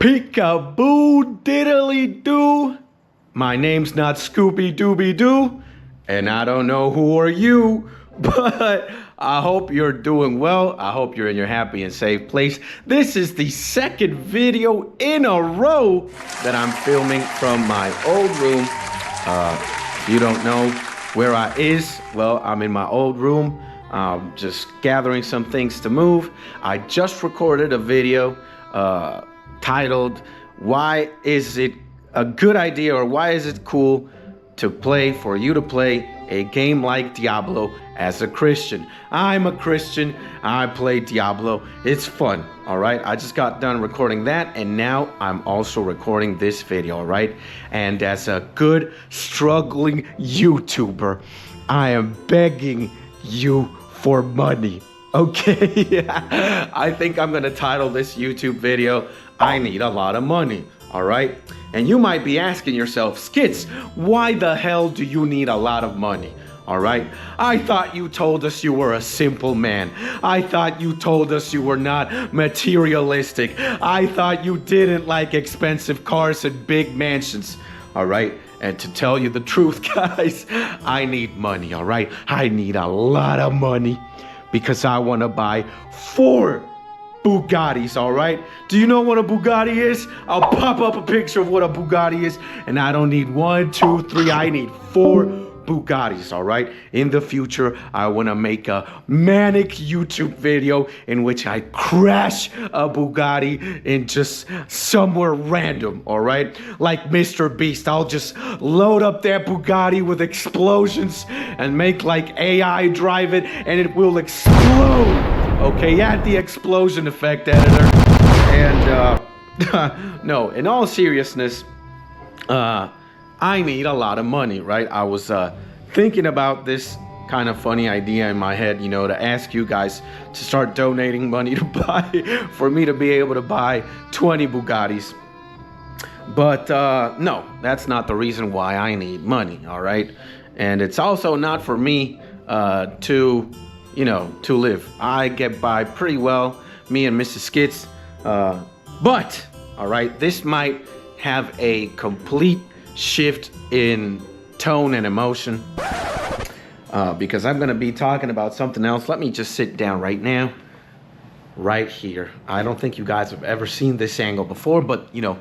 Peekaboo diddly doo. My name's not Scooby Dooby Doo, and I don't know who are you, but I hope you're doing well. I hope you're in your happy and safe place. This is the second video in a row that I'm filming from my old room. If you don't know where I is, well, I'm in my old room, just gathering some things to move. I just recorded a video titled, "Why is it a good idea, or why is it cool for you to play a game like Diablo as a Christian?" I'm a Christian. I play Diablo. It's fun, all right? I just got done recording that, and now I'm also recording this video, all right? And as a good, struggling YouTuber, I am begging you for money, okay? I think I'm gonna title this YouTube video, "I Need a Lot of Money," all right? And you might be asking yourself, "Skits, why the hell do you need a lot of money?" All right? I thought you told us you were a simple man. I thought you told us you were not materialistic. I thought you didn't like expensive cars and big mansions. All right? And to tell you the truth, guys, I need money, all right? I need a lot of money because I want to buy 4 Bugattis, all right? Do you know what a Bugatti is? I'll pop up a picture of what a Bugatti is, and I don't need 1, 2, 3, I need 4 Bugattis, all right? In the future, I want to make a manic YouTube video in which I crash a Bugatti in just somewhere random, all right? Like Mr. Beast, I'll just load up that Bugatti with explosions and make like AI drive it, and it will explode. Okay, add the explosion effect, editor. And no, in all seriousness, I need a lot of money, right? I was thinking about this kind of funny idea in my head, you know, to ask you guys to start donating money to for me to be able to buy 20 Bugattis. But no, that's not the reason why I need money, all right? And it's also not for me to live. I get by pretty well, me and Mrs. Skits. But, all right, this might have a complete shift in tone and emotion because I'm going to be talking about something else. Let me just sit down right now, right here. I don't think you guys have ever seen this angle before, but, you know,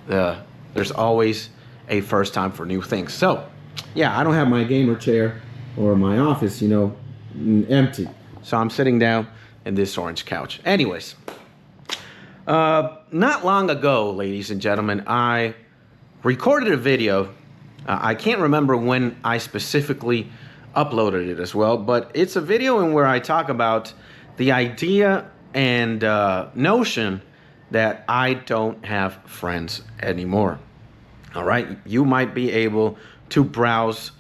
there's always a first time for new things. So, yeah, I don't have my gamer chair or my office, you know, empty. So I'm sitting down in this orange couch. Anyways, not long ago, ladies and gentlemen, I recorded a video. I can't remember when I specifically uploaded it as well, but it's a video in where I talk about the idea and notion that I don't have friends anymore. All right, you might be able to browse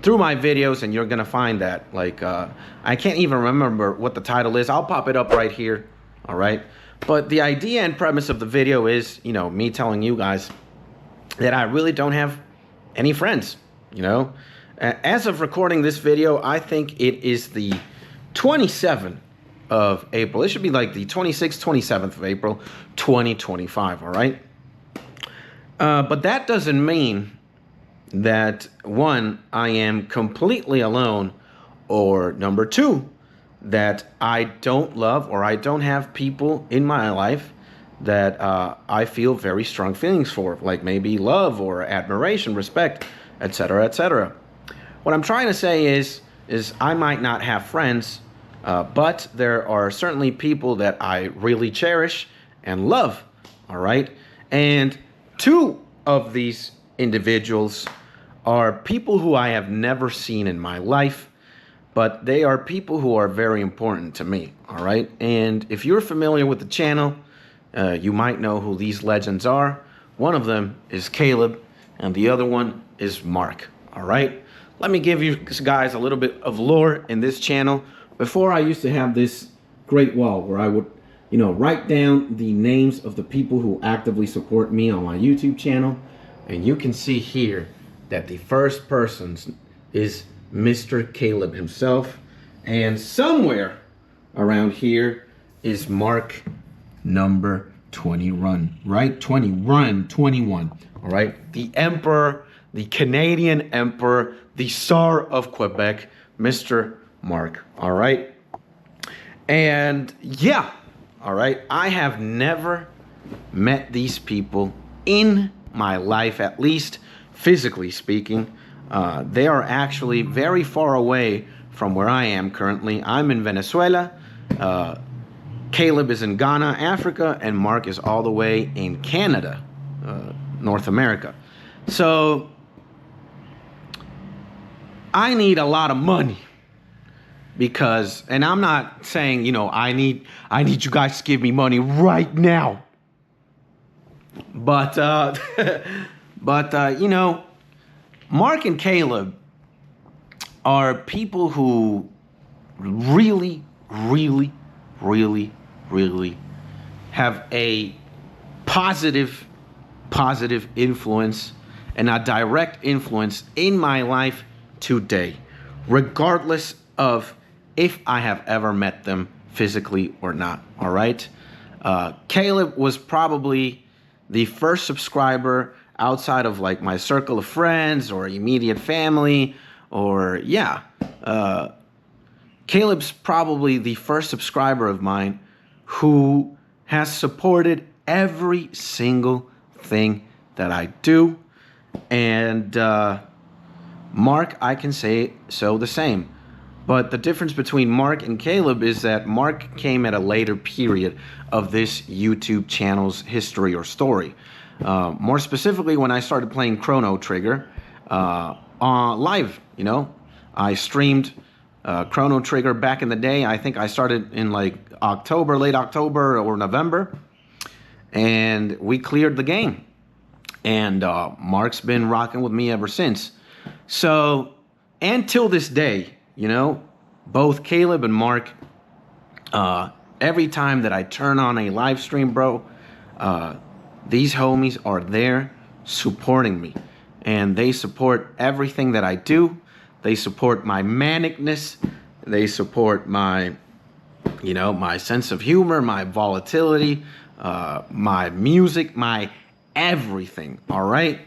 through my videos, and you're gonna find that, like, I can't even remember what the title is. I'll pop it up right here, all right? But the idea and premise of the video is, you know, me telling you guys that I really don't have any friends, you know? As of recording this video, I think it is the 27th of April. It should be like the 26th, 27th of April, 2025, all right? But that doesn't mean that, 1, I am completely alone, or number 2, that I don't love or I don't have people in my life that I feel very strong feelings for, like maybe love or admiration, respect, etc., etc. What I'm trying to say is I might not have friends, but there are certainly people that I really cherish and love, all right? And 2 of these individuals are people who I have never seen in my life, but they are people who are very important to me, all right? And if you're familiar with the channel, you might know who these legends are. One of them is Caleb, and the other one is Mark, all right? Let me give you guys a little bit of lore in this channel. Before, I used to have this great wall where I would, you know, write down the names of the people who actively support me on my YouTube channel. And you can see here that the first person is Mr. Caleb himself. And somewhere around here is Mark number 20 run, right? 20 run, 21, all right? The Emperor, the Canadian Emperor, the Tsar of Quebec, Mr. Mark, all right? And yeah, all right, I have never met these people in my life, at least physically speaking. They are actually very far away from where I am currently. I'm in Venezuela. Caleb is in Ghana, Africa, and Mark is all the way in Canada, North America. So I need a lot of money because, and I'm not saying, you know, I need you guys to give me money right now. But, you know, Mark and Caleb are people who really, really, really, really have a positive influence and a direct influence in my life today, regardless of if I have ever met them physically or not, all right? Caleb was probably the first subscriber outside of like my circle of friends or immediate family, or yeah, Caleb's probably the first subscriber of mine who has supported every single thing that I do. And Mark, I can say so the same. But the difference between Mark and Caleb is that Mark came at a later period of this YouTube channel's history or story. More specifically, when I started playing Chrono Trigger live, you know, I streamed Chrono Trigger back in the day. I think I started in like October, late October or November, and we cleared the game. And Mark's been rocking with me ever since. So, until this day, you know, both Caleb and Mark, every time that I turn on a live stream, bro, these homies are there supporting me. And they support everything that I do. They support my manicness. They support my, you know, my sense of humor, my volatility, my music, my everything, all right?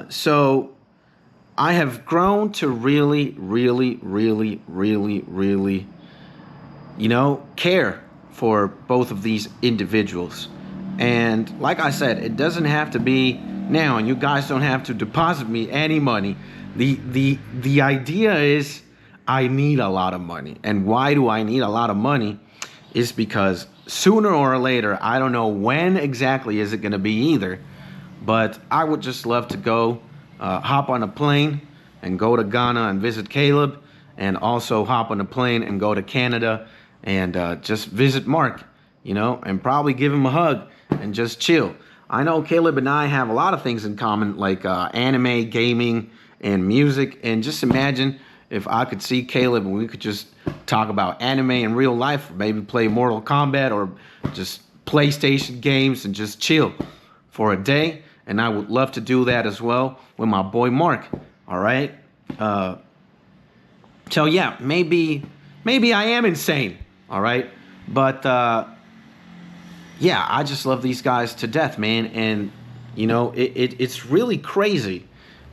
So I have grown to really, really, really, really, really, you know, care for both of these individuals. And like I said, it doesn't have to be now, and you guys don't have to deposit me any money. The idea is I need a lot of money. And why do I need a lot of money? Is because sooner or later, I don't know when exactly is it going to be either, but I would just love to go hop on a plane and go to Ghana and visit Caleb, and also hop on a plane and go to Canada and just visit Mark, you know, and probably give him a hug and just chill. I know Caleb and I have a lot of things in common, like anime, gaming, and music. And just imagine if I could see Caleb and we could just talk about anime in real life, or maybe play Mortal Kombat or just PlayStation games and just chill for a day. And I would love to do that as well with my boy Mark. All right. So yeah, maybe I am insane. All right. But yeah, I just love these guys to death, man. And you know, it's really crazy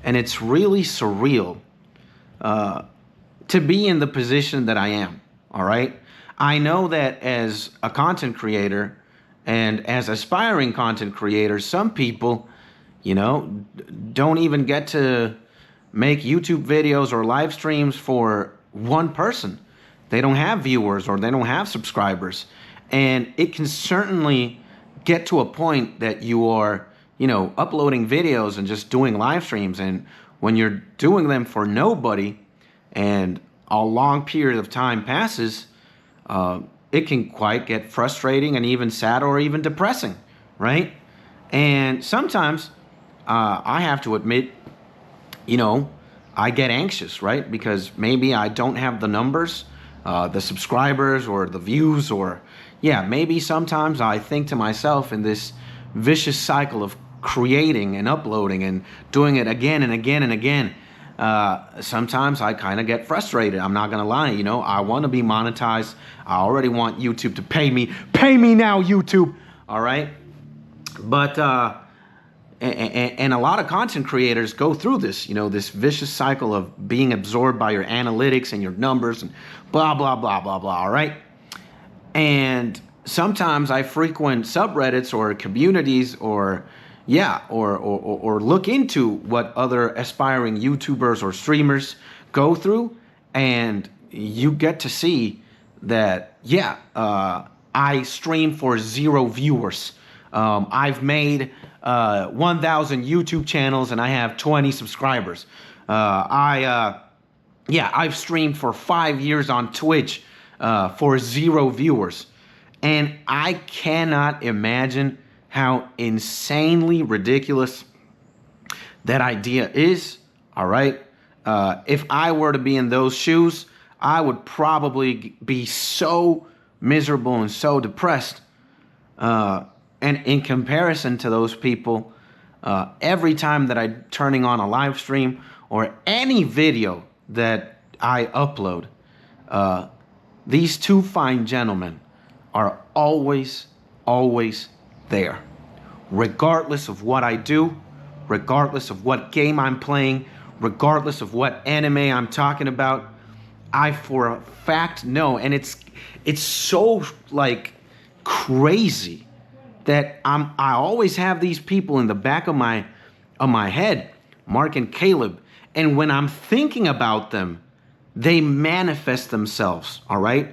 and it's really surreal to be in the position that I am. All right. I know that as a content creator and as aspiring content creators, some people, you know, don't even get to make YouTube videos or live streams for one person. They don't have viewers or they don't have subscribers. And it can certainly get to a point that you are, you know, uploading videos and just doing live streams. And when you're doing them for nobody and a long period of time passes, it can quite get frustrating and even sad or even depressing, right? And sometimes I have to admit, you know, I get anxious, right? Because maybe I don't have the numbers, the subscribers or the views, or yeah, maybe sometimes I think to myself in this vicious cycle of creating and uploading and doing it again and again and again. Sometimes I kind of get frustrated. I'm not going to lie. You know, I want to be monetized. I already want YouTube to pay me. Pay me now, YouTube. All right. But and a lot of content creators go through this, this vicious cycle of being absorbed by your analytics and your numbers and blah, blah, blah, blah, blah, all right? And sometimes I frequent subreddits or communities or look into what other aspiring YouTubers or streamers go through, and you get to see that, I stream for 0 viewers. I've made 1,000 YouTube channels and I have 20 subscribers. I've streamed for 5 years on Twitch for 0 viewers. And I cannot imagine how insanely ridiculous that idea is, all right? If I were to be in those shoes, I would probably be so miserable and so depressed. And in comparison to those people, every time that I'm turning on a live stream or any video that I upload, these two fine gentlemen are always there. Regardless of what I do, regardless of what game I'm playing, regardless of what anime I'm talking about, I for a fact know, and it's so like crazy that I always have these people in the back of my head, Mark and Caleb, and when I'm thinking about them, they manifest themselves, all right?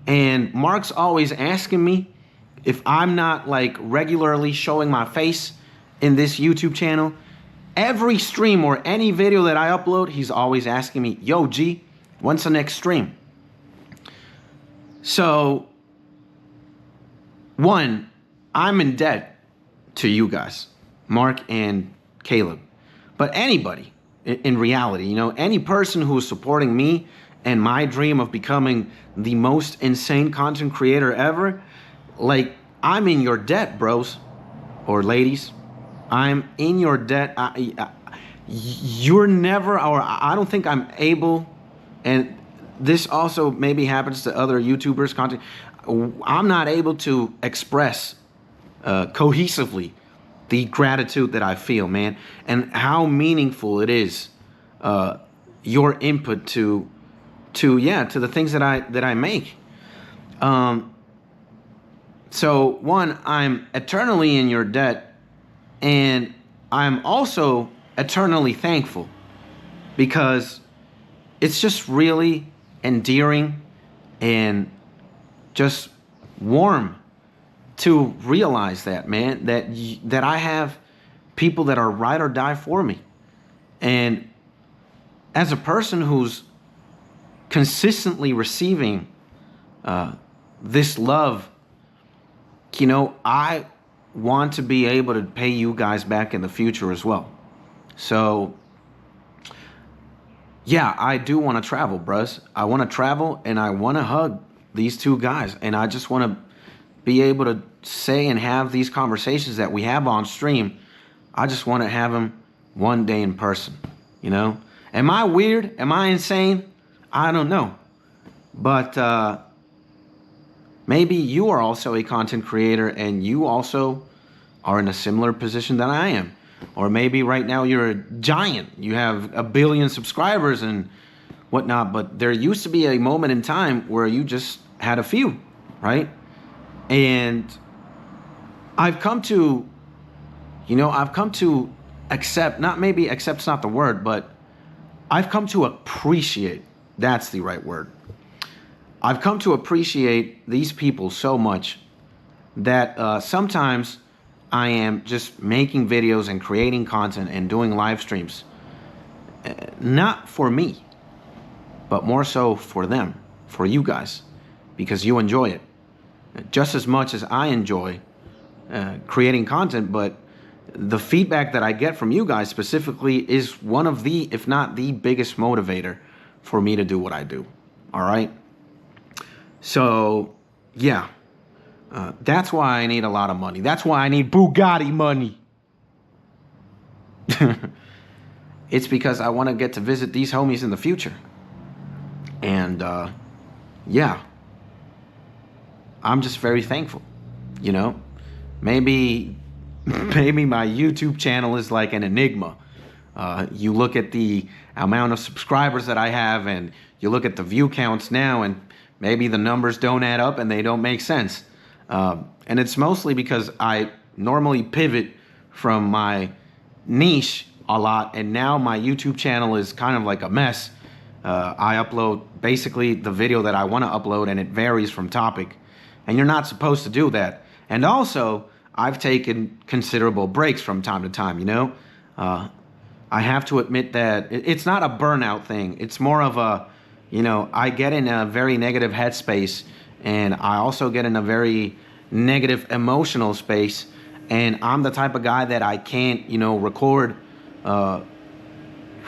And Mark's always asking me if I'm not like regularly showing my face in this YouTube channel. Every stream or any video that I upload, he's always asking me, yo, G, when's the next stream? So, one, I'm in debt to you guys, Mark and Caleb. But anybody, in reality, any person who is supporting me and my dream of becoming the most insane content creator ever, like, I'm in your debt, bros or ladies. I'm in your debt. You're never, or I don't think I'm able, and this also maybe happens to other YouTubers, content. I'm not able to express cohesively the gratitude that I feel, man, and how meaningful it is, your input to the things that I make. So one, I'm eternally in your debt, and I'm also eternally thankful, because it's just really endearing and just warm to realize that, man, that I have people that are ride or die for me. And as a person who's consistently receiving this love, I want to be able to pay you guys back in the future as well. So, yeah, I do want to travel, bruh. I want to travel, and I want to hug these two guys, and I just want to be able to say and have these conversations that we have on stream. I just want to have them one day in person, Am I weird? Am I insane? I don't know. But maybe you are also a content creator and you also are in a similar position than I am. Or maybe right now you're a giant. You have 1 billion subscribers and whatnot. But there used to be a moment in time where you just had a few, right? And I've come to accept, not maybe accept's not the word, but I've come to appreciate, that's the right word. I've come to appreciate these people so much that sometimes I am just making videos and creating content and doing live streams, not for me, but more so for them, for you guys, because you enjoy it just as much as I enjoy creating content. But the feedback that I get from you guys specifically is one of the, if not the biggest motivator for me to do what I do. All right. So, yeah, that's why I need a lot of money. That's why I need Bugatti money. It's because I want to get to visit these homies in the future. And, yeah, I'm just very thankful, Maybe maybe my YouTube channel is like an enigma. You look at the amount of subscribers that I have, and you look at the view counts now, and maybe the numbers don't add up and they don't make sense. And it's mostly because I normally pivot from my niche a lot, and now my YouTube channel is kind of like a mess. I upload basically the video that I want to upload, and it varies from topic, and you're not supposed to do that. And also, I've taken considerable breaks from time to time, you know? I have to admit that it's not a burnout thing. It's more of a, you know, I get in a very negative headspace, and I also get in a very negative emotional space, and I'm the type of guy that I can't, you know, record,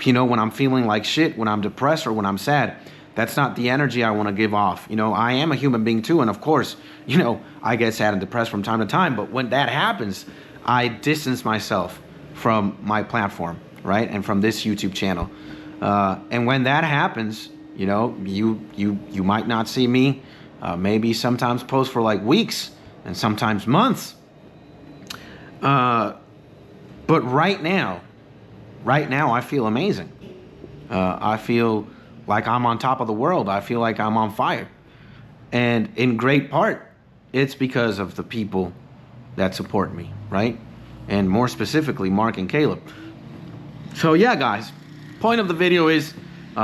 you know, when I'm feeling like shit, when I'm depressed or when I'm sad. That's not the energy I want to give off. You know, I am a human being too, and of course, you know, I get sad and depressed from time to time, but when that happens, I distance myself from my platform, right? And from this YouTube channel. And when that happens, you know, you might not see me, maybe sometimes post for like weeks and sometimes months. But right now, I feel amazing. I feel like I'm on top of the world. I feel like I'm on fire. And in great part, it's because of the people that support me, right? And more specifically, Mark and Caleb. So yeah, guys, point of the video is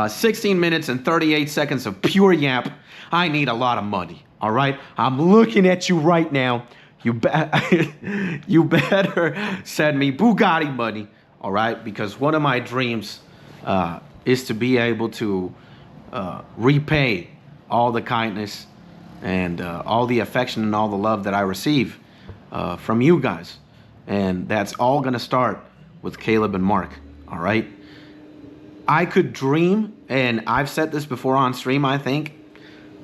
16 minutes and 38 seconds of pure yap. I need a lot of money, all right? I'm looking at you right now. You better send me Bugatti money, all right? Because one of my dreams is to be able to repay all the kindness and all the affection and all the love that I receive from you guys. And that's all gonna start with Caleb and Mark, all right? I could dream, and I've said this before on stream, I think,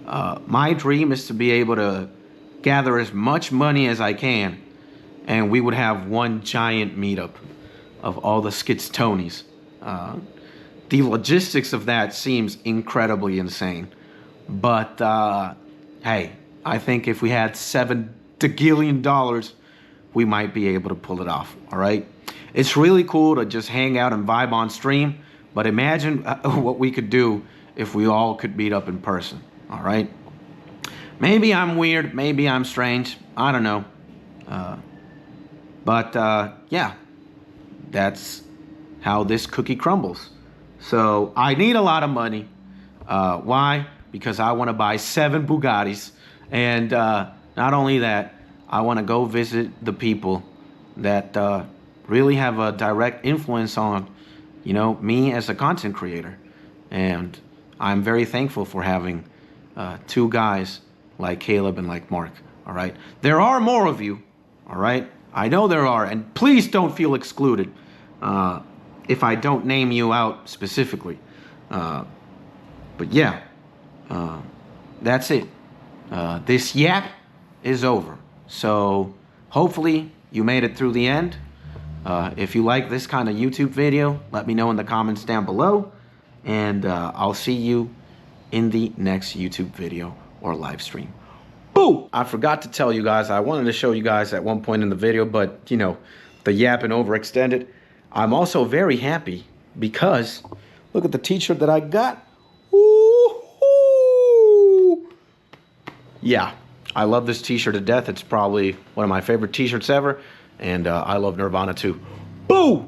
my dream is to be able to gather as much money as I can, and we would have one giant meetup of all the SKITS Tonys. The logistics of that seems incredibly insane, but hey, I think if we had $7 gagillion, we might be able to pull it off, all right? It's really cool to just hang out and vibe on stream, but imagine what we could do if we all could meet up in person, all right? Maybe I'm weird, maybe I'm strange, I don't know. But yeah, that's how this cookie crumbles. So I need a lot of money. Why? Because I want to buy 7 Bugattis. And not only that, I want to go visit the people that really have a direct influence on, you know, me as a content creator. And I'm very thankful for having 2 guys like Caleb and like Mark, all right? There are more of you, all right? I know there are, and please don't feel excluded if I don't name you out specifically. But yeah, that's it. This yap is over. So hopefully you made it through the end. If you like this kind of YouTube video, let me know in the comments down below. And I'll see you in the next YouTube video or live stream. Boo! I forgot to tell you guys, I wanted to show you guys at one point in the video, but you know, the yapping overextended. I'm also very happy because look at the t-shirt that I got. Woo-hoo! Yeah, I love this t-shirt to death. It's probably one of my favorite t-shirts ever. And I love Nirvana too. Boo!